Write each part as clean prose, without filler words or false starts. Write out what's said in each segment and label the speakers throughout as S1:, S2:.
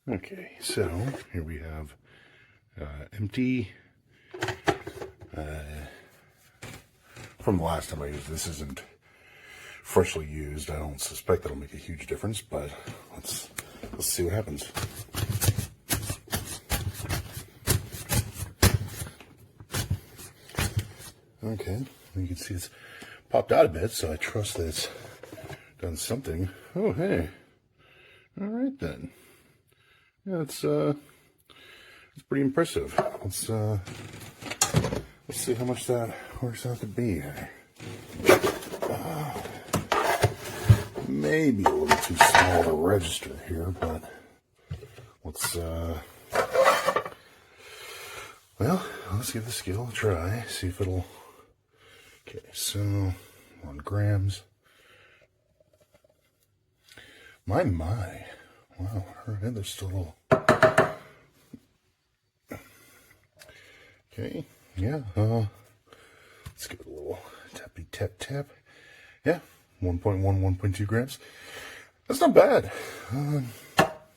S1: Okay, so here we have empty. From the last time I used this, isn't freshly used. I don't suspect that'll make a huge difference, but let's see what happens. Okay, you can see it's popped out a bit, so I trust that it's done something. Oh, hey. All right then. Yeah, it's pretty impressive. Let's see how much that works out to be. Maybe a little too small to register here, but let's let's give the scale a try. See if it'll. Okay, so 1 grams. My. Wow, all right, there's still a little. Okay, yeah, let's give it a little tappy tap. Yeah, 1.1, 1.2 grams. That's not bad.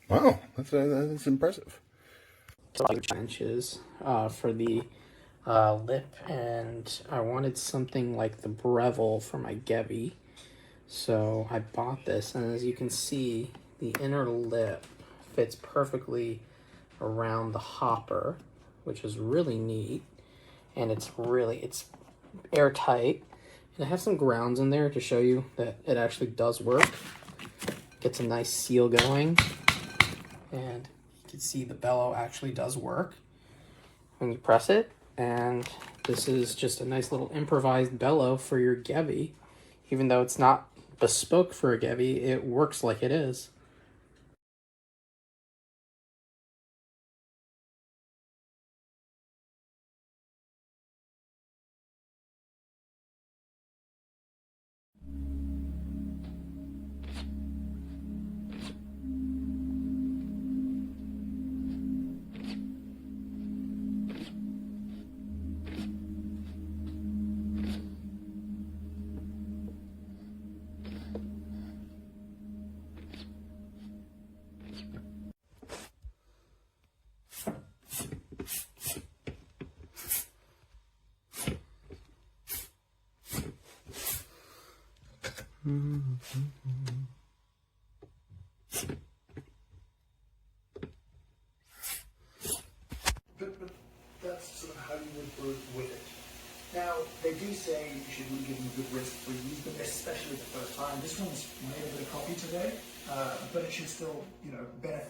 S1: Wow, that's impressive.
S2: 2 inches for the lip, and I wanted something like the Breville for my Gevi. So I bought this, and as you can see, the inner lip fits perfectly around the hopper, which is really neat. And it's airtight. And I have some grounds in there to show you that it actually does work. Gets a nice seal going. And you can see the bellow actually does work when you press it. And this is just a nice little improvised bellow for your Gevi. Even though it's not bespoke for a Gevi, it works like it is.
S3: But that's sort of how you would work with it. Now, they do say you should really give them a good risk-free use, but especially the first time. This one's made a bit of copy today, but it should still, benefit